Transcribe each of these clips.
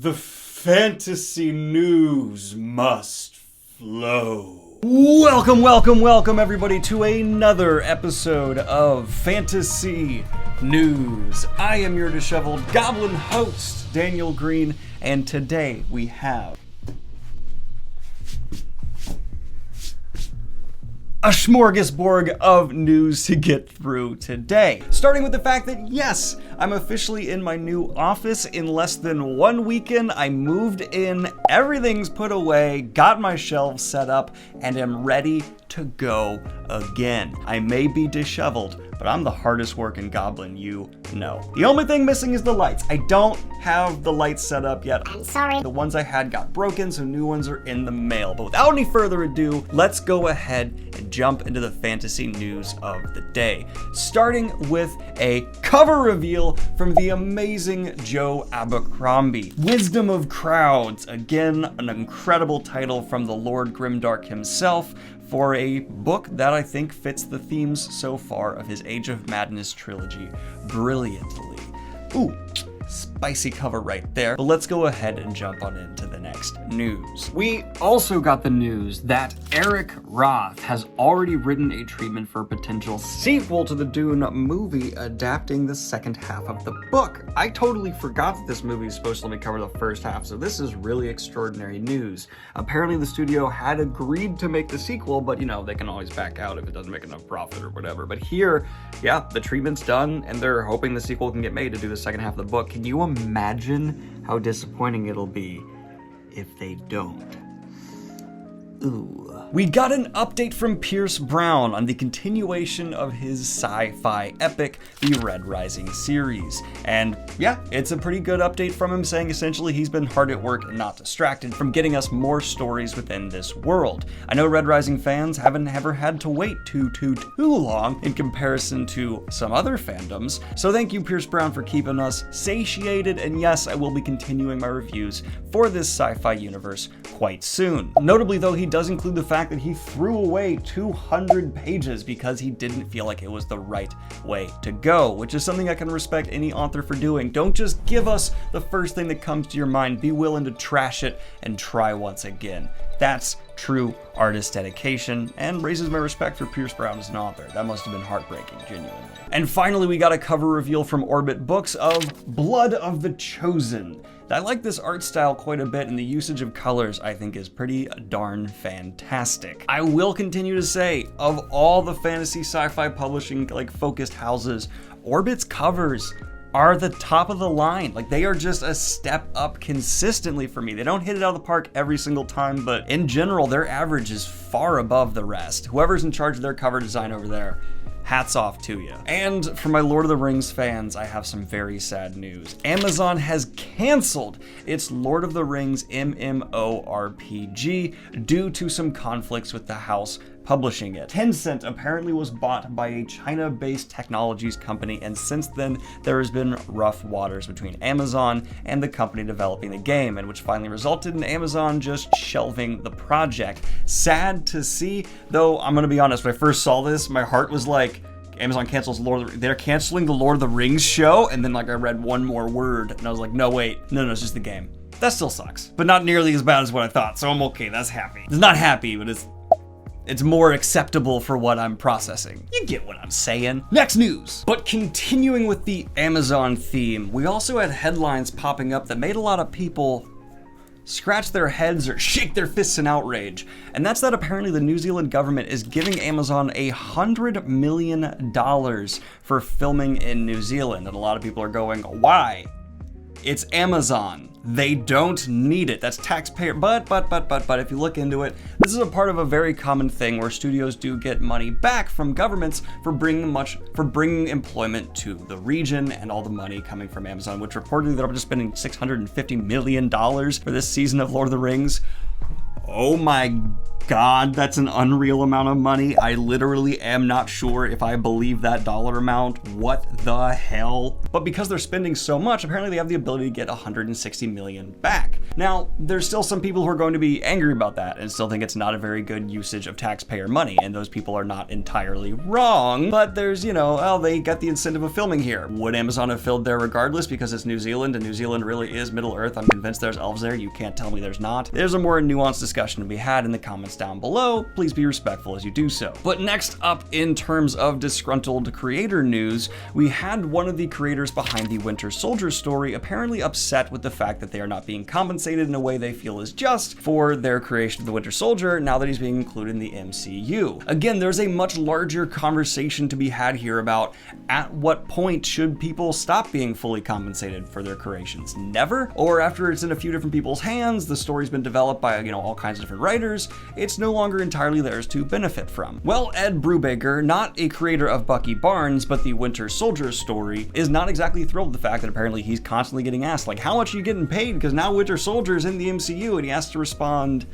The fantasy news must flow. Welcome everybody to another episode of Fantasy News. I am your disheveled goblin host, Daniel Greene, and today we have a smorgasbord of news to get through today. Starting with the fact that yes, I'm officially in my new office. In less than 1 weekend, I moved in, everything's put away, got my shelves set up, and am ready to go again. I may be disheveled, but I'm the hardest working goblin you know. The only thing missing is the lights. I don't have the lights set up yet. I'm sorry. The ones I had got broken, so new ones are in the mail. But without any further ado, let's go ahead and jump into the fantasy news of the day. Starting with a cover reveal from the amazing Joe Abercrombie. Wisdom of Crowds, again, an incredible title from the Lord Grimdark himself, for a book that I think fits the themes so far of his Age of Madness trilogy brilliantly. Ooh, spicy cover right there. But let's go ahead and jump on into the next news. We also got the news that Eric Roth has already written a treatment for a potential sequel to the Dune movie adapting the second half of the book. I totally forgot that this movie is supposed to only cover the first half, so this is really extraordinary news. Apparently the studio had agreed to make the sequel, but you know, they can always back out if it doesn't make enough profit or whatever. But here, yeah, the treatment's done, and they're hoping the sequel can get made to do the second half of the book. Can you imagine how disappointing it'll be if they don't? Ooh. We got an update from Pierce Brown on the continuation of his sci-fi epic, the Red Rising series. And yeah, it's a pretty good update from him, saying essentially he's been hard at work and not distracted from getting us more stories within this world. I know Red Rising fans haven't ever had to wait too long in comparison to some other fandoms, so thank you Pierce Brown for keeping us satiated, and yes, I will be continuing my reviews for this sci-fi universe quite soon. Notably though, he does include the fact that he threw away 200 pages because he didn't feel like it was the right way to go, which is something I can respect any author for doing. Don't just give us the first thing that comes to your mind, be willing to trash it and try once again. That's true artist dedication and raises my respect for Pierce Brown as an author. That must have been heartbreaking, genuinely. And finally, we got a cover reveal from Orbit Books of Blood of the Chosen. I like this art style quite a bit, and the usage of colors I think is pretty darn fantastic. I will continue to say, of all the fantasy sci-fi publishing focused houses, Orbit's covers are the top of the line. Like, they are just a step up consistently for me. They don't hit it out of the park every single time, but in general, their average is far above the rest. Whoever's in charge of their cover design over there, hats off to you. And for my Lord of the Rings fans, I have some very sad news. Amazon has canceled its Lord of the Rings MMORPG due to some conflicts with the house publishing it. Tencent apparently was bought by a China-based technologies company, and since then there has been rough waters between Amazon and the company developing the game, and which finally resulted in Amazon just shelving the project. Sad to see, though. I'm gonna be honest, when I first saw this, my heart was like, Amazon cancels they're canceling the Lord of the Rings show, and then I read one more word and I was like, no wait, no, it's just the game. That still sucks, but not nearly as bad as what I thought, so I'm okay. That's happy. It's not happy, but it's more acceptable for what I'm processing. You get what I'm saying. Next news. But continuing with the Amazon theme, we also had headlines popping up that made a lot of people scratch their heads or shake their fists in outrage. And that's that apparently the New Zealand government is giving Amazon $100 million for filming in New Zealand. And a lot of people are going, why? It's Amazon. They don't need it. That's taxpayer. But if you look into it, this is a part of a very common thing where studios do get money back from governments for bringing employment to the region, and all the money coming from Amazon, which reportedly they're just spending $650 million for this season of Lord of the Rings. Oh my God, that's an unreal amount of money. I literally am not sure if I believe that dollar amount. What the hell? But because they're spending so much, apparently they have the ability to get 160 million back. Now, there's still some people who are going to be angry about that and still think it's not a very good usage of taxpayer money, and those people are not entirely wrong, but there's, you know, oh, they got the incentive of filming here. Would Amazon have filmed there regardless because it's New Zealand, and New Zealand really is Middle Earth? I'm convinced there's elves there. You can't tell me there's not. There's a more nuanced discussion to be had in the comments down below. Please be respectful as you do so. But next up, in terms of disgruntled creator news, we had one of the creators behind the Winter Soldier story apparently upset with the fact that they are not being compensated in a way they feel is just for their creation of the Winter Soldier now that he's being included in the MCU. Again, there's a much larger conversation to be had here about at what point should people stop being fully compensated for their creations? Never? Or after it's in a few different people's hands, the story's been developed by, you know, all kinds of different writers, it's no longer entirely theirs to benefit from. Well, Ed Brubaker, not a creator of Bucky Barnes, but the Winter Soldier story, is not exactly thrilled with the fact that apparently he's constantly getting asked, like, how much are you getting paid? Because now Winter Soldier's in the MCU, and he has to respond,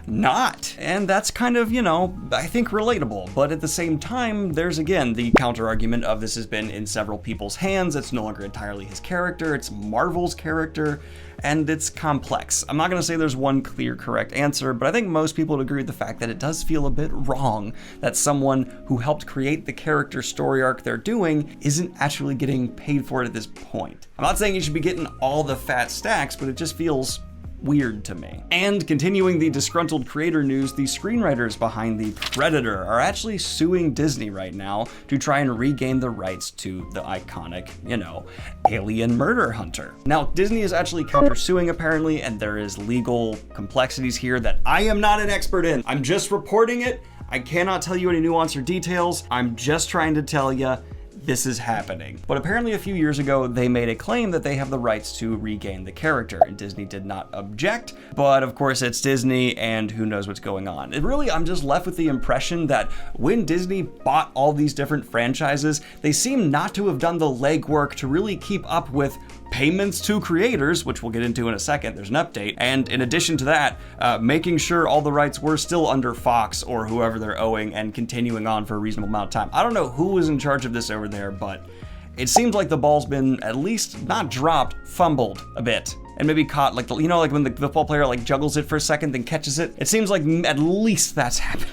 not. And that's kind of, you know, I think relatable. But at the same time, there's again the counter argument of this has been in several people's hands. It's no longer entirely his character. It's Marvel's character. And it's complex. I'm not going to say there's one clear correct answer, but I think most people would agree with the fact that it does feel a bit wrong that someone who helped create the character story arc they're doing isn't actually getting paid for it at this point. I'm not saying you should be getting all the fat stacks, but it just feels weird to me. And continuing the disgruntled creator news, the screenwriters behind The Predator are actually suing Disney right now to try and regain the rights to the iconic, you know, alien murder hunter. Now, Disney is actually countersuing apparently, and there is legal complexities here that I am not an expert in. I'm just reporting it. I cannot tell you any nuance or details. I'm just trying to tell you this is happening. But apparently a few years ago, they made a claim that they have the rights to regain the character, and Disney did not object, but of course it's Disney, and who knows what's going on. And really, I'm just left with the impression that when Disney bought all these different franchises, they seem not to have done the legwork to really keep up with payments to creators, which we'll get into in a second, there's an update, and in addition to that, making sure all the rights were still under Fox or whoever they're owing and continuing on for a reasonable amount of time. I don't know who was in charge of this over there, but it seems like the ball's been at least not dropped, fumbled a bit. And maybe caught, like, you know, like when the football player like juggles it for a second, then catches it. It seems like at least that's happening.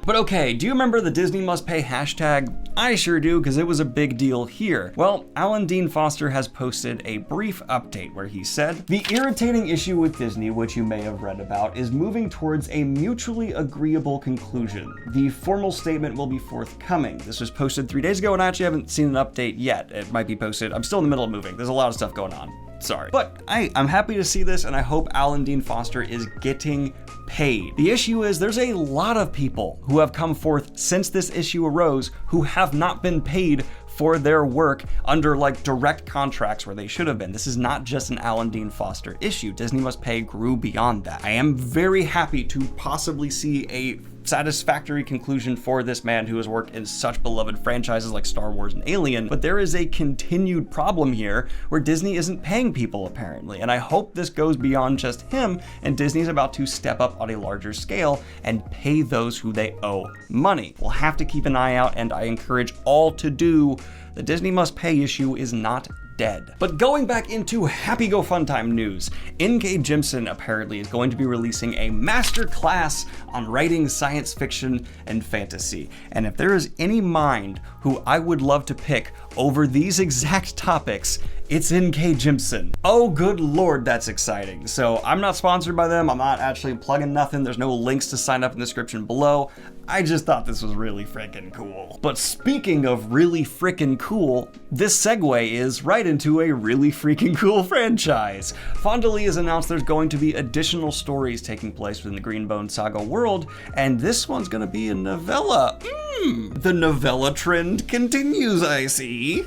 But okay, do you remember the Disney must pay hashtag? I sure do, because it was a big deal here. Well, Alan Dean Foster has posted a brief update where he said, the irritating issue with Disney, which you may have read about, is moving towards a mutually agreeable conclusion. The formal statement will be forthcoming. This was posted 3 days ago, and I actually haven't seen an update yet. It might be posted. I'm still in the middle of moving. There's a lot of stuff going on. Sorry. But I'm happy to see this, and I hope Alan Dean Foster is getting paid. The issue is there's a lot of people who have come forth since this issue arose who have not been paid for their work under like direct contracts where they should have been. This is not just an Alan Dean Foster issue. Disney Must Pay grew beyond that. I am very happy to possibly see a satisfactory conclusion for this man who has worked in such beloved franchises like Star Wars and Alien, but there is a continued problem here where Disney isn't paying people apparently, and I hope this goes beyond just him and Disney's about to step up on a larger scale and pay those who they owe money. We'll have to keep an eye out, and I encourage all to do. The Disney Must Pay issue is not dead. But going back into Happy Go Fun Time news, N.K. Jemisin apparently is going to be releasing a master class on writing science fiction and fantasy. And if there is any mind who I would love to pick over these exact topics, it's N.K. Jemisin. Oh, good lord, that's exciting. So I'm not sponsored by them. I'm not actually plugging nothing. There's no links to sign up in the description below. I just thought this was really freaking cool. But speaking of really freaking cool, this segue is right into a really freaking cool franchise. Fond du Lis has announced there's going to be additional stories taking place within the Greenbone Saga world, and this one's gonna be a novella. The novella trend continues, I see.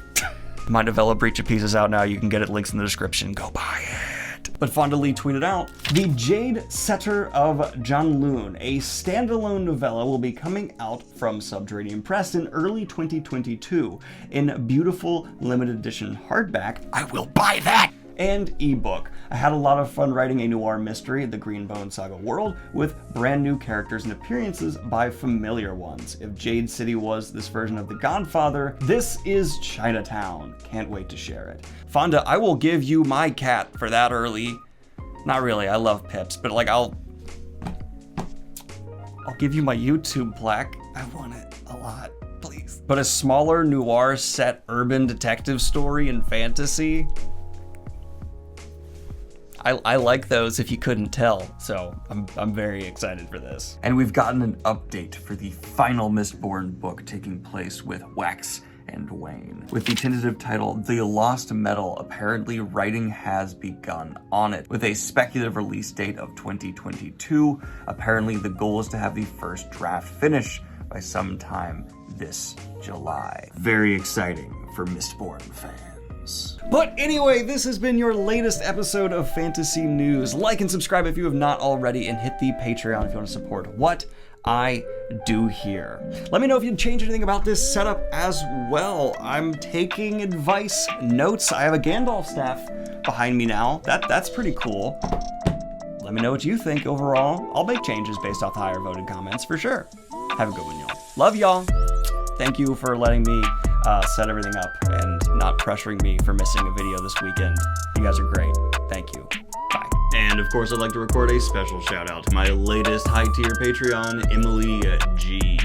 My novella Breach of Peace is out now. You can get it, links in the description. Go buy it. But Fond du Lis tweeted out, the Jade Setter of Janloon, a standalone novella, will be coming out from Subterranean Press in early 2022 in beautiful limited edition hardback. I will buy that! and ebook. I had a lot of fun writing a noir mystery, the Greenbone Saga world, with brand new characters and appearances by familiar ones. If Jade City was this version of The Godfather, this is Chinatown. Can't wait to share it. Fonda, I will give you my cat for that early. Not really, I love Pips, but like I'll give you my YouTube plaque. I want it a lot, please. But a smaller noir set urban detective story and fantasy, I like those if you couldn't tell, so I'm very excited for this. And we've gotten an update for the final Mistborn book taking place with Wax and Wayne. With the tentative title, The Lost Metal, apparently writing has begun on it. With a speculative release date of 2022, apparently the goal is to have the first draft finished by sometime this July. Very exciting for Mistborn fans. But anyway, this has been your latest episode of Fantasy News. Like and subscribe if you have not already, and hit the Patreon if you want to support what I do here. Let me know if you'd change anything about this setup as well. I'm taking advice, notes. I have a Gandalf staff behind me now. That's pretty cool. Let me know what you think overall. I'll make changes based off the higher voted comments for sure. Have a good one, y'all. Love y'all. Thank you for letting me set everything up and not pressuring me for missing a video this weekend. You guys are great. Thank you. Bye. And of course, I'd like to record a special shout out to my latest high tier Patreon, Emily G.